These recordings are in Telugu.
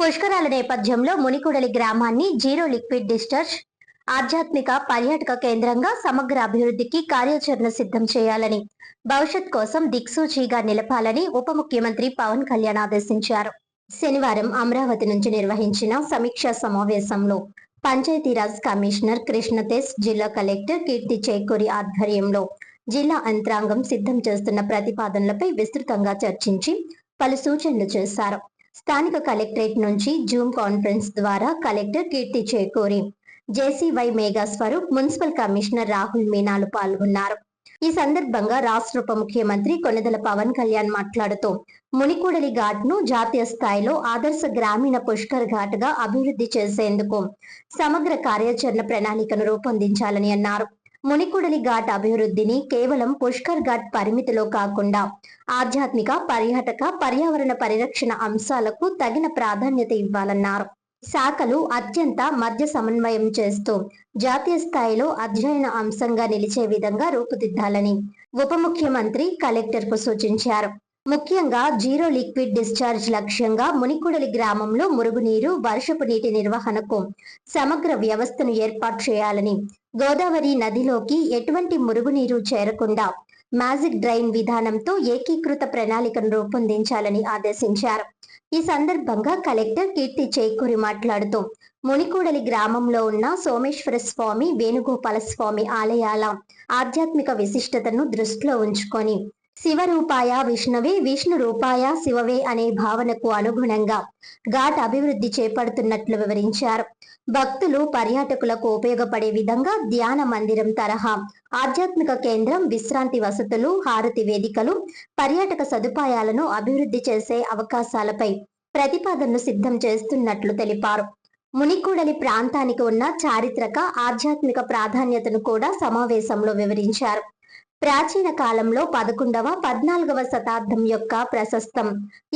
పుష్కరాల నేపథ్యంలో మునికూడలి గ్రామాన్ని జీరో లిక్విడ్ డిశ్చార్జ్ ఆధ్యాత్మిక పర్యాటక కేంద్రంగా సమగ్ర అభివృద్ధికి కార్యాచరణ సిద్ధం చేయాలని, భవిష్యత్ కోసం దిక్సూచిగా నిలపాలని ఉప ముఖ్యమంత్రి పవన్ కళ్యాణ్ ఆదేశించారు. శనివారం అమరావతి నుంచి నిర్వహించిన సమీక్షా సమావేశంలో పంచాయతీరాజ్ కమిషనర్ కృష్ణతేజ్, జిల్లా కలెక్టర్ కీర్తి చేకూరి ఆధ్వర్యంలో జిల్లా యంత్రాంగం సిద్ధం చేస్తున్న ప్రతిపాదనలపై విస్తృతంగా చర్చించి పలు సూచనలు చేశారు. స్థానిక కలెక్టరేట్ నుంచి జూమ్ కాన్ఫరెన్స్ ద్వారా కలెక్టర్ కీర్తి చేకూరి, జేసీవై మేఘా స్వరూప్, మున్సిపల్ కమిషనర్ రాహుల్ మీనాలు పాల్గొన్నారు. ఈ సందర్భంగా రాష్ట్ర ఉప ముఖ్యమంత్రి కొణిదెల పవన్ కళ్యాణ్ మాట్లాడుతూ మునికూడలి ఘాట్ ను జాతీయ స్థాయిలో ఆదర్శ గ్రామీణ పుష్కర్ ఘాట్ గా అభివృద్ధి చేసేందుకు సమగ్ర కార్యాచరణ ప్రణాళికను రూపొందించాలని అన్నారు. మునికూడలి ఘాట్ అభివృద్ధిని కేవలం పుష్కర్ ఘాట్ పరిమితిలో కాకుండా ఆధ్యాత్మిక, పర్యాటక, పర్యావరణ పరిరక్షణ అంశాలకు తగిన ప్రాధాన్యత ఇవ్వాలన్నారు. శాఖలు అత్యంత మధ్య సమన్వయం చేస్తూ జాతీయ స్థాయిలో అధ్యయన అంశంగా నిలిచే విధంగా రూపుదిద్దాలని ఉప ముఖ్యమంత్రి కలెక్టర్ కు సూచించారు. ముఖ్యంగా జీరో లిక్విడ్ డిశ్చార్జ్ లక్ష్యంగా మునికూడలి గ్రామంలో మురుగునీరు, వర్షపు నీటి నిర్వహణకు సమగ్ర వ్యవస్థను ఏర్పాటు చేయాలని, గోదావరి నదిలోకి ఎటువంటి మురుగునీరు చేరకుండా మ్యాజిక్ డ్రైన్ విధానంతో ఏకీకృత ప్రణాళికను రూపొందించాలని ఆదేశించారు. ఈ సందర్భంగా కలెక్టర్ కీర్తి చేకూరి మాట్లాడుతూ మునికూడలి గ్రామంలో ఉన్న సోమేశ్వర స్వామి, వేణుగోపాల స్వామి ఆలయాల ఆధ్యాత్మిక విశిష్టతను దృష్టిలో ఉంచుకొని శివరూపాయ విష్ణవే, విష్ణు రూపాయ శివవే అనే భావనకు అనుగుణంగా ఘాట్ అభివృద్ధి చేపడుతున్నట్లు వివరించారు. భక్తులు, పర్యాటకులకు ఉపయోగపడే విధంగా ధ్యాన మందిరం తరహా ఆధ్యాత్మిక కేంద్రం, విశ్రాంతి వసతులు, హారతి వేదికలు, పర్యాటక సదుపాయాలను అభివృద్ధి చేసే అవకాశాలపై ప్రతిపాదనలు సిద్ధం చేస్తున్నట్లు తెలిపారు. మునికూడలి ప్రాంతానికి ఉన్న చారిత్రక, ఆధ్యాత్మిక ప్రాధాన్యతను కూడా సమావేశంలో వివరించారు. ప్రాచీన కాలంలో 11వ, 14వ శతాబ్దం యొక్క ప్రశస్తం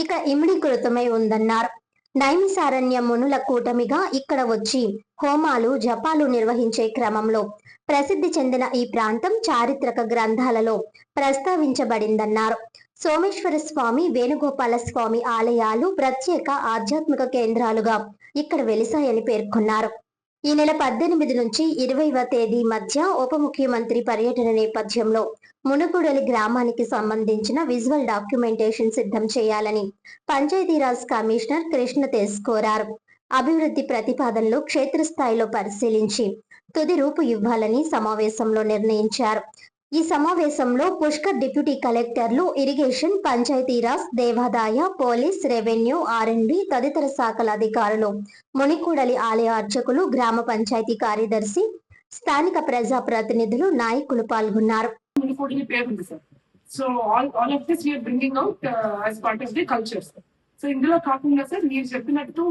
ఇక ఇమిడీకృతమై ఉందన్నారు. నైమిసారణ్య మునుల కూటమిగా ఇక్కడ వచ్చి హోమాలు, జపాలు నిర్వహించే క్రమంలో ప్రసిద్ధి చెందిన ఈ ప్రాంతం చారిత్రక గ్రంథాలలో ప్రస్తావించబడిందన్నారు. సోమేశ్వర స్వామి, వేణుగోపాల స్వామి ఆలయాలు ప్రత్యేక ఆధ్యాత్మిక కేంద్రాలుగా ఇక్కడ వెలిశాయని పేర్కొన్నారు. ఈ నెల 18 నుంచి 20వ తేదీ మధ్య ఉప ముఖ్యమంత్రి పర్యటన నేపథ్యంలో మునుకూడలి గ్రామానికి సంబంధించిన విజువల్ డాక్యుమెంటేషన్ సిద్ధం చేయాలని పంచాయతీరాజ్ కమిషనర్ కృష్ణతేజ్ కోరారు. అభివృద్ధి ప్రతిపాదనలు క్షేత్రస్థాయిలో పరిశీలించి తుది రూపు ఇవ్వాలని సమావేశంలో నిర్ణయించారు. ఈ సమావేశంలో పుష్కర్ డిప్యూటీ కలెక్టర్లు, ఇరిగేషన్, పంచాయతీరాజ్, దేవాదాయ, పోలీస్, రెవెన్యూ, ఆర్ఎండ్బి తదితర శాఖల అధికారులు, మునికూడలి ఆలయ అర్చకులు, గ్రామ పంచాయతీ కార్యదర్శి, స్థానిక ప్రజా ప్రతినిధులు, నాయకులు పాల్గొన్నారు. సో ఇందులో కాకుండా సార్ మీరు చెప్పినట్టు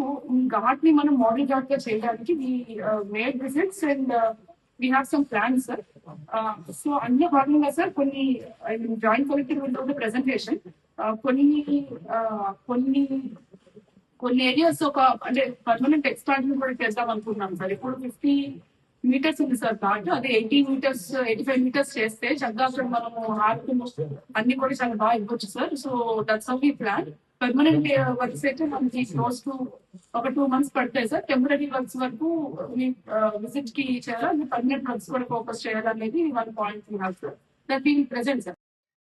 ఘాట్ ని మనం మోడల్ ఘాట్ గా చేయడానికి made visits and we have some plans, sir. So అందులో భాగంగా సార్ కొన్ని joint collector will the presentation కొన్ని ఏరియాస్ ఒక అంటే పర్మనెంట్ ఎక్స్పాన్షన్ కూడా చేద్దాం అనుకున్నాం సార్. ఇప్పుడు 50 meters ఉంది సార్ ఘాట్, అదే 80 meters 85 meters చేస్తే చక్కగా అక్కడ మనము అన్ని కూడా చాలా బాగా ఇవ్వచ్చు sir. So that's how we plan. Permanent works అయితే మనకి క్లోజ్ టు ఒక 2 months పడతాయి సార్. టెంపరీ వర్క్స్ వరకు విజిట్ కి చేయాలి, పర్మనెంట్ వర్క్స్ కూడా ఫోకస్ చేయాలనేది 1 point sir. That will present sir.